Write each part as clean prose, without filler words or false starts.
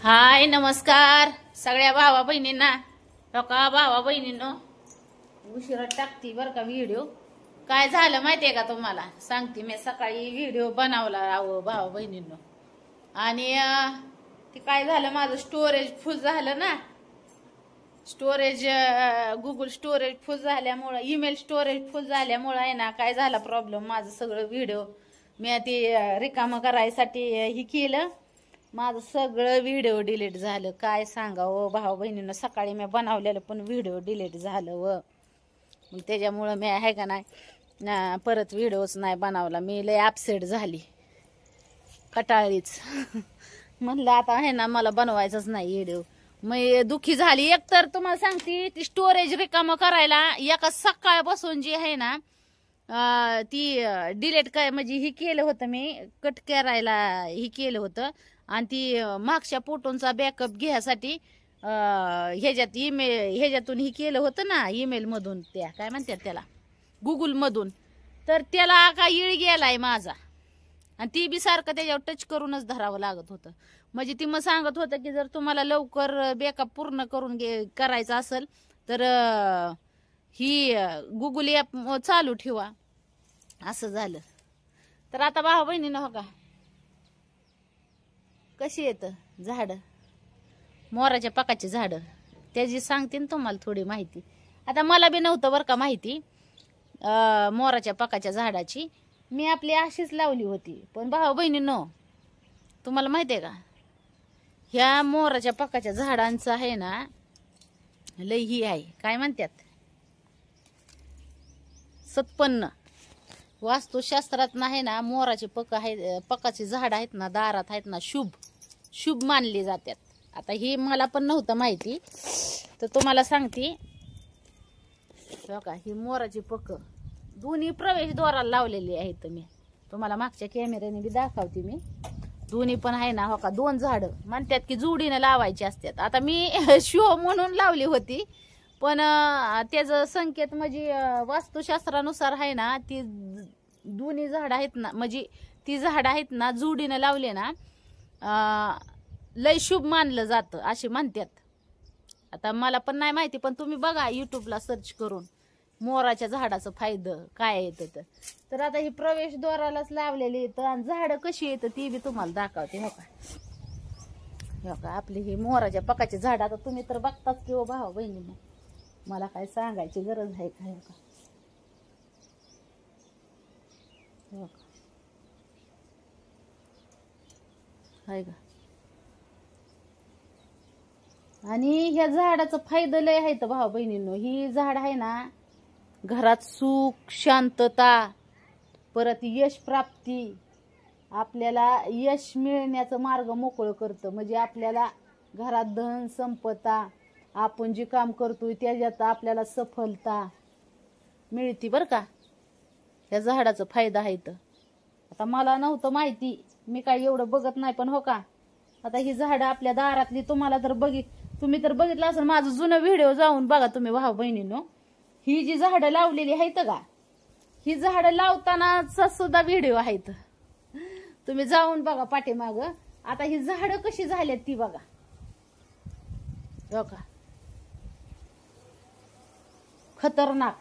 हाय नमस्कार सगळ्या भावा बहिणींना का भावा बहिणींनो उशिरा टाकती बर का व्हिडिओ। काय झालं माहितीये का तुम्हाला सांगते मी। सकाळी व्हिडिओ बनवला अहो भावा बहिणींनो आणि ते काय झालं माझं स्टोरेज फुल झालं ना। स्टोरेज गुगल स्टोरेज फुल झाल्यामुळे ईमेल स्टोरेज फुल झाल्यामुळे आहे ना काय झाला प्रॉब्लेम। माझं सगळं व्हिडिओ मी ते रिकामं करायसाठी ही केलं। माझं सगळं व्हिडिओ डिलीट झालं। काय सांगावं भाऊ बहिणींना सकाळी मी बनवलेलं पण व्हिडिओ डिलीट झालं व मग त्याच्यामुळं मी आहे का नाही परत व्हिडिओच नाही बनवला। मी लय अपसेट झाली कटाळीच म्हणलं आता आहे ना मला बनवायचंच नाही व्हिडिओ। मी दुखी झाली। एकतर तुम्हाला सांगते ती स्टोरेज रिकामं करायला एका सकाळपासून जी आहे ना ती डिलीट काय म्हणजे ही केलं होतं मी कट करायला ही केलं होतं आणि ती मागच्या फोटोंचा बॅकअप घ्यायसाठी ह्याच्यात ह्याच्यातून ही केलं होतं ना ईमेल मधून त्या काय म्हणतात त्याला गुगल मधून। तर त्याला का इळ गेलाय माझा आणि ती बी सारखं त्याच्यावर टच करूनच धरावं लागत होतं। म्हणजे ती मग सांगत होतं की जर तुम्हाला लवकर बॅकअप पूर्ण करून करायचं असेल तर ही गुगल ॲप चालू ठेवा असं झालं। तर आता भाऊ बहिणीनं हो का कशी येतं झाड मोराच्या पाकाची झाड त्याची सांगते ना तुम्हाला थोडी माहिती। आता मला बी नव्हतं बरं का माहिती मोराच्या पाकाच्या झाडाची। मी आपली अशीच लावली होती पण भाऊ बहिणींनो तुम्हाला माहिती आहे का ह्या मोराच्या पाकाच्या झाडांचं आहे ना लय ही आहे काय म्हणतात सत्पन्न वास्तुशास्त्रात नाही ना मोराचे पक आहे पकाची झाड आहेत ना दारात आहेत ना शुभ मानली जातात। आता हे मला पण नव्हतं माहिती तर तुम्हाला सांगते हो का ही मोराची पक दोन्ही प्रवेशद्वाराला लावलेली आहेत। मी तुम्हाला मागच्या कॅमेऱ्याने बी दाखवते मी दोन्ही पण आहे ना हो का दोन झाड म्हणतात की जोडीने लावायची असतात। आता मी शो म्हणून लावली होती पण त्याचं संकेत म्हणजे वास्तुशास्त्रानुसार आहे ना ती दोन्ही झाड आहेत ना म्हणजे ती झाड आहेत ना जोडीने लावले ना लय शुभ मानलं जातं असे म्हणतात। आता मला पण नाही माहिती पण तुम्ही बघा युट्यूबला सर्च करून मोराच्या झाडाचं फायदं काय येतं तर आता ही प्रवेशद्वारालाच लावलेली येतं आणि झाडं कशी येतं ती बी तुम्हाला दाखवते हो का आपली ही मोराच्या पकाची झाड आता तुम्ही तर बघताच किंवा भाऊ बहिणींना मला काय सांगायची गरज आहे का हो का आहे का। आणि ह्या झाडाचं फायदा लय आहे तर भाऊ बहिणींनो ही झाड आहे ना घरात सुख शांतता परत यश प्राप्ती आपल्याला यश मिळण्याचं मार्ग मोकळं करतं। म्हणजे आपल्याला घरात धन संपदा आपण जे काम करतोय त्याच्यात आपल्याला सफलता मिळते बरं का। या झाडाचा फायदा आहे तर आता मला नव्हतं माहिती मी काय एवढं बघत नाही पण हो का आता ही झाडं आपल्या दारातली तुम्हाला तर तुम्ही तर बघितलं असेल माझं जुनं व्हिडिओ जाऊन बघा तुम्ही भाऊ बहिणींनो। ही जी झाडं लावलेली आहेत का ही झाडं लावतानाचा सुद्धा व्हिडिओ आहेत तुम्ही जाऊन बघा पाठीमाग। आता ही झाडं कशी झाल्यात ती बघा हो का खतरनाक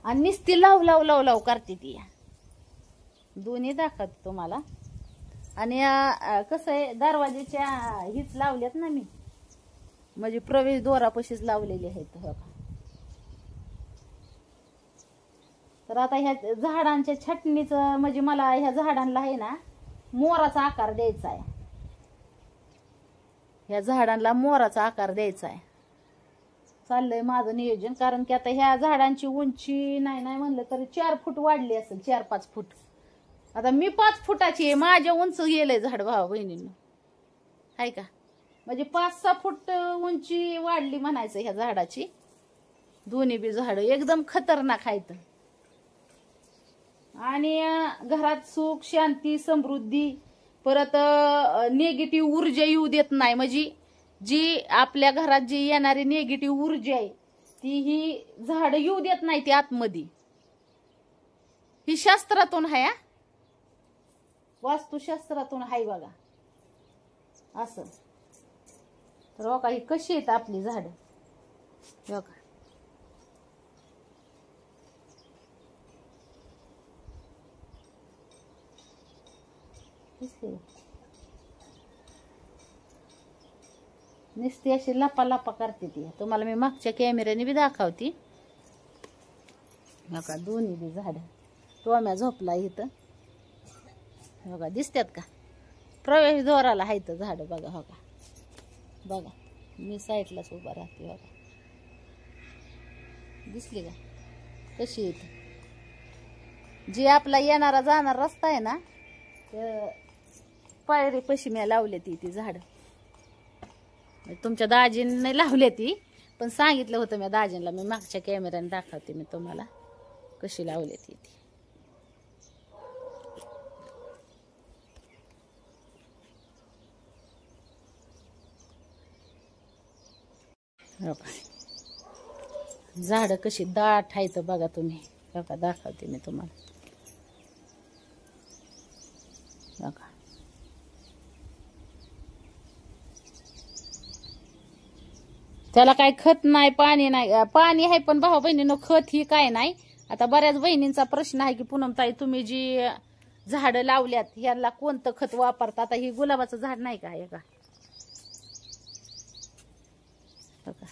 आणि नुसती लाव करते ती दोन्ही दाखवते तुम्हाला। आणि कसं आहे दरवाजेच्या हीच लावल्यात ना मी म्हणजे प्रवेशद्वारापाशीच लावलेली आहेत हो का। तर आता ह्या झाडांच्या छटणीचं म्हणजे मला ह्या झाडांना आहे ना मोराचा आकार द्यायचा आहे। ह्या झाडांना मोराचा आकार द्यायचा आहे चाललंय माझं नियोजन। कारण की आता ह्या झाडांची उंची नाही म्हणलं तरी 4 फूट वाढली असेल 4-5 फूट। आता मी 5 फुटाची आहे माझ्या उंच गेलंय झाड भाऊ बहिणींना आहे का म्हणजे 5-6 फूट उंची वाढली म्हणायचं ह्या झाडाची। दोन्ही बी झाड एकदम खतरनाक आहेत आणि घरात सुख शांती समृद्धी परत निगेटिव्ह ऊर्जा येऊ देत नाही। म्हणजे जी आपल्या घरात जी येणारी निगेटिव्ह ऊर्जा आहे ती ही झाड येऊ देत नाही ती आतमध्ये ही शास्त्रातून आहे वास्तुशास्त्रातून आहे बघा असं। तर हो का ही कशी आहेत आपली झाडं, हो का. नुसती अशी लपा लपा करते ती. तुम्हाला मी मागच्या कॅमेऱ्याने बी दाखवती. बघा दोन्ही बी झाड. टोम्या झोपला इथं, बघा दिसतात का. प्रवेशद्वाराला आहे तर झाड बघा. हो का बघा, मी साईडलाच उभा राहते. बघा दिसली का कशी येते. जी आपला येणारा जाणारा रस्ता आहे ना, पायरी पशी मी लावले ती झाड. तुमच्या दाजीने लावले ती, पण सांगितलं होतं मी दाजींना. मी मागच्या कॅमेऱ्याने दाखवते मी तुम्हाला कशी लावले ती. झाड कशी दाट आहेत बघा तुम्ही. बघा दाखवते मी तुम्हाला. बघा त्याला काय खत नाही, पाणी नाही. पाणी आहे पण भाऊ बहिणीनं खत ही काय नाही. आता बऱ्याच बहिणींचा प्रश्न आहे की पूनमताई तुम्ही जी झाडं लावल्यात ह्याला कोणतं खत वापरता. आता ही गुलाबाचं झाड नाही का, हे का बघा,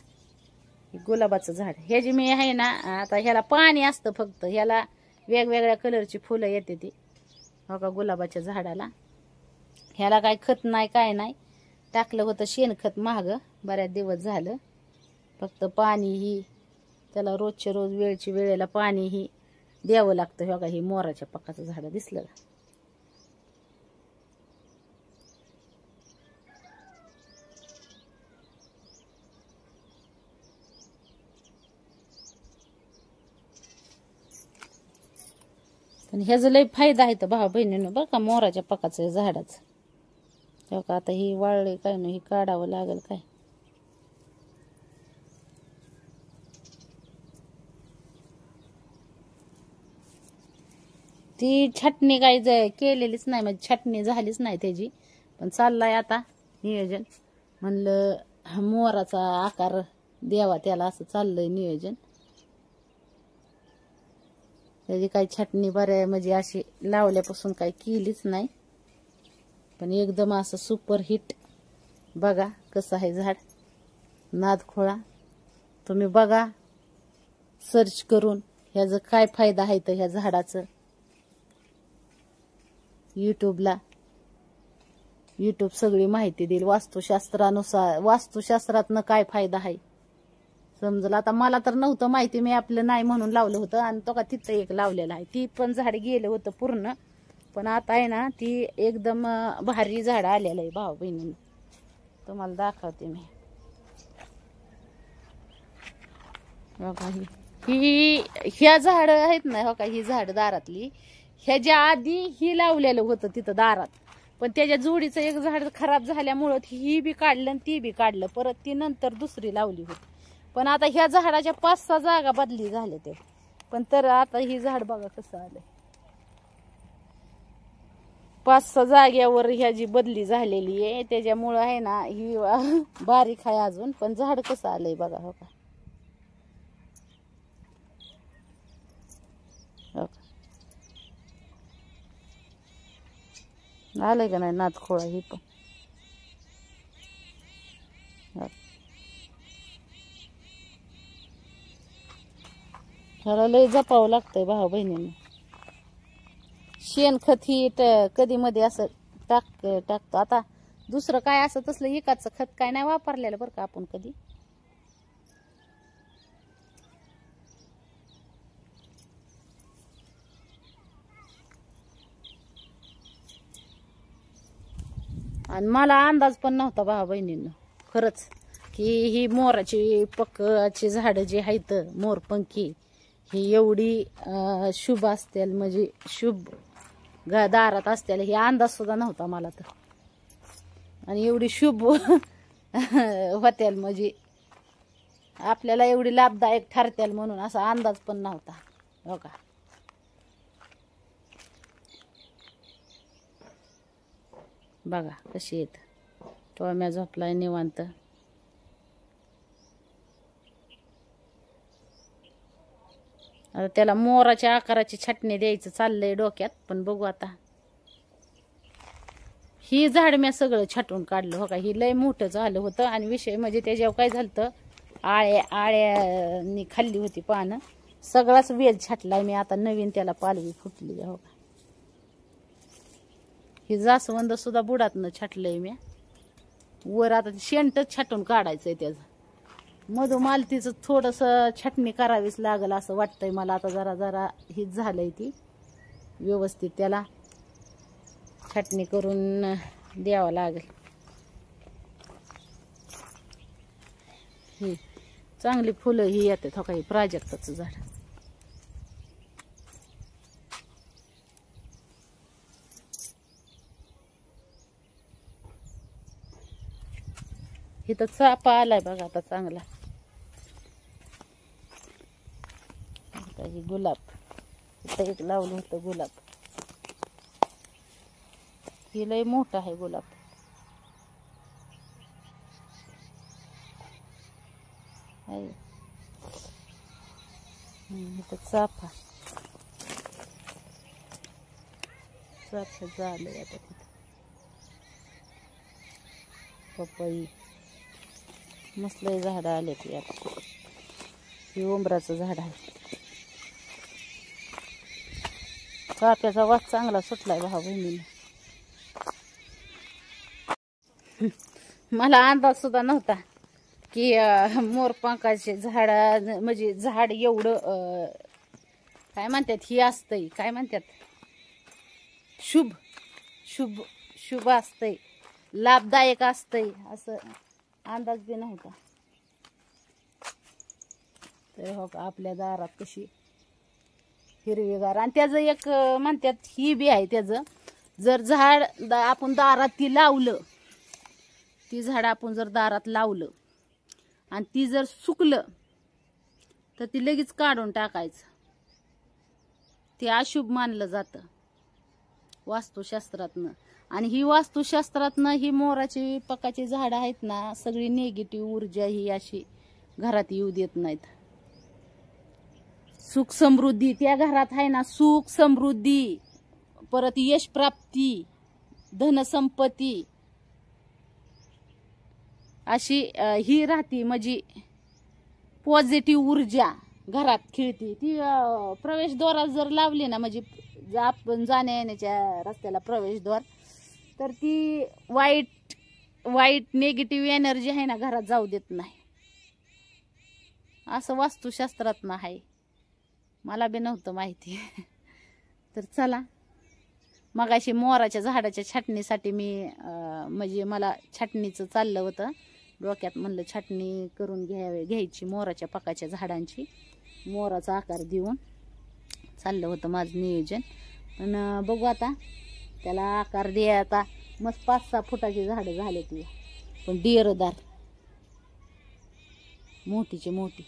हे गुलाबाचं झाड. हे जे मी आहे ना, आता ह्याला पाणी असतं फक्त. ह्याला वेगवेगळ्या कलरची फुलं येते ती, हो का गुलाबाच्या झाडाला. ह्याला काय खत नाही काय नाही. टाकलं होतं शेणखत महाग, बऱ्याच दिवस झालं. फक्त पाणी ही त्याला रोजच्या रोज वेळची वेळेला पाणी ही द्यावं लागतं. हो का ही मोराच्या पकाचं झाड दिसलं का. पण ह्याचा लय फायदा आहे तर भाऊ बहिणीनं बरं का मोराच्या पकाचं झाडाचं. हो का आता ही वाळले काय नाही, काढावं लागेल काय. ती छटणी काही केलेलीच नाही, म्हणजे छटणी झालीच नाही त्याची. पण चाललाय आता नियोजन. म्हणलं मोराचा आकार द्यावा त्याला, असं चाललंय नियोजन. त्याची काही छटणी बऱ्या म्हणजे अशी लावल्यापासून काही केलीच नाही. पण एकदम असं सुपर हिट. बघा कसं आहे झाड. नादखोळा तुम्ही बघा सर्च करून ह्याचा काय फायदा आहे तर ह्या झाडाचं. यूट्यूब सगळी माहिती देईल. वास्तुशास्त्रानुसार वास्तुशास्त्रातनं काय फायदा आहे समजलं. आता मला तर नव्हतं माहिती, मी आपलं नाही म्हणून लावलं होतं. आणि तो का तिथं एक लावलेलं आहे, ती पण झाड गेलं होतं पूर्ण. पण आता आहे ना ती एकदम भारी झाड आलेलं आहे भाऊ बहिणींना. तुम्हाला दाखवते मी. बघा ही ह्या झाड आहेत ना, हो का ही झाड दारातली. ह्याच्या आधी ही लावलेलं होतं तिथं दारात. पण त्याच्या जोडीचं एक झाड खराब झाल्यामुळं ही बी काढलं आणि ती बी काढलं. परत ती नंतर दुसरी लावली होती. पण आता ह्या झाडाच्या 5-6 जागा बदली झाल्या ते. पण तर आता ही झाड बघा कसं आलंय. 5-6 जाग्यावर ह्याची बदली झालेली आहे. त्याच्यामुळं आहे ना ही बारीक आहे अजून, पण झाड कसं आलंय बघा. हो का आलंय का नाही नादखोळा ही पण. ह्याला लय जपावं लागतंय भाऊ बहिणींना. शेणखत ही कधी मध्ये असं टाकतो. आता दुसरं काय असं तसलं एकाचं खत काय नाही वापरलेलं बरं का आपण कधी. आणि मला अंदाज पण नव्हता भाऊ बहिणींना खरंच की ही मोराची पकाची झाडं जी आहेत मोरपंखी ही एवढी शुभ असतील, म्हणजे शुभ दारात असतील हे अंदाज सुद्धा नव्हता मला तर. आणि एवढी शुभ होतील म्हणजे आपल्याला एवढी लाभदायक ठरतील म्हणून असा अंदाज पण नव्हता. हो का बघा कशी येत. टोम्या झोपलाय निवांत. आता त्याला मोराच्या आकाराची छाटणी द्यायचं चाललंय डोक्यात, पण बघू आता. ही झाड मी सगळं छाटून काढलं हो का. ही लय मोठं झालं होतं आणि विषय म्हणजे त्याच्यावर काय झालं, आळ्यानी खाल्ली होती पानं. सगळाच वेल छाटलाय मी आता. नवीन त्याला पालवी फुटली हो का. ही जास्वंद सुद्धा बुडातनं छाटलंय मी वर. आता शेंटच छाटून काढायचंय त्याचं. मधुमालतीचं थोडंसं छाटणी करावीच लागल असं वाटतंय मला आता. जरा जरा हीच झालंय ती व्यवस्थित, त्याला छाटणी करून द्यावं लागेल. ही चांगली फुलं ही येतात हो का. ही प्राजक्ताचं झाड. इथं चापा आलाय बघा आता चांगला. आता ही गुलाब, इथं एक लावलं होतं गुलाब. ही लय मोठा आहे गुलाब. इथं चाफा झालंय आता. तिथं पपई मस्त लय झाडं आले ती आता. ही उंबराचं झाड आहे. चाफ्याचा वास चांगला सुटलाय भाऊ बहिणीने. मला अंदाज सुद्धा नव्हता की मोरपंखाचे झाड म्हणजे झाड एवढं काय म्हणतात ही असतंय, काय म्हणतात, शुभ शुभ शुभ असतंय, लाभदायक असतंय असं अंदाज बी नव्हता. तर हो का आपल्या दारात कशी हिरवीगार. आणि त्याचं एक म्हणतात ही बी आहे त्याचं, जर झाड आपण दारात ती लावलं, ती झाड आपण जर दारात लावलं आणि ती जर सुकलं तर ती लगेच काढून टाकायचं. ते अशुभ मानलं जातं वास्तुशास्त्रातनं. आणि ही वास्तुशास्त्रातनं ही मोराची पकाची झाडं आहेत ना, सगळी निगेटिव्ह ऊर्जा ही अशी घरात येऊ देत नाहीत. सुख समृद्धी त्या घरात आहे ना, सुख समृद्धी, परत यश प्राप्ती, धनसंपत्ती अशी ही राहती. म्हणजे पॉझिटिव्ह ऊर्जा घरात खेळती. ती प्रवेशद्वारात जर लावली ना, म्हणजे आपण जाण्या येण्याच्या रस्त्याला प्रवेशद्वार, तर ती वाईट निगेटिव्ह एनर्जी आहे ना घरात जाऊ देत नाही, असं वास्तुशास्त्रात ना आहे. मला बी नव्हतं माहिती. तर चला, मगाशी मोराच्या झाडाच्या छाटणीसाठी मी म्हणजे मला छाटणीचं चाललं होतं डोक्यात. म्हणलं छाटणी करून घ्यायची मोराच्या पकाच्या झाडांची, मोराचा आकार देऊन चाललं होतं माझं नियोजन. पण बघू आता त्याला आकार द्या. आता मस्त 5-6 फुटाची झाडं झाले ती, पण डेरदार, मोठीची मोठी.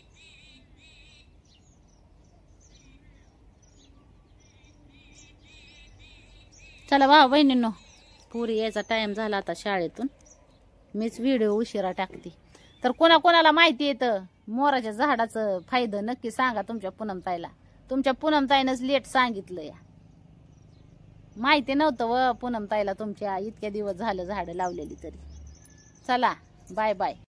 चला भाऊ बहिणींनो, पुरी यायचा टाइम झाला आता शाळेतून. मीच व्हिडिओ उशिरा टाकते. तर कोणाकोणाला माहिती येतं मोराच्या झाडाचं फायदा नक्की सांगा तुमच्या पूनमताईला. तुमच्या पूनमताईनंच लेट सांगितलं या. माहिती नव्हतं व पूनमताईला तुमच्या, इतक्या दिवस झालं झाडं लावलेली तरी. चला बाय बाय.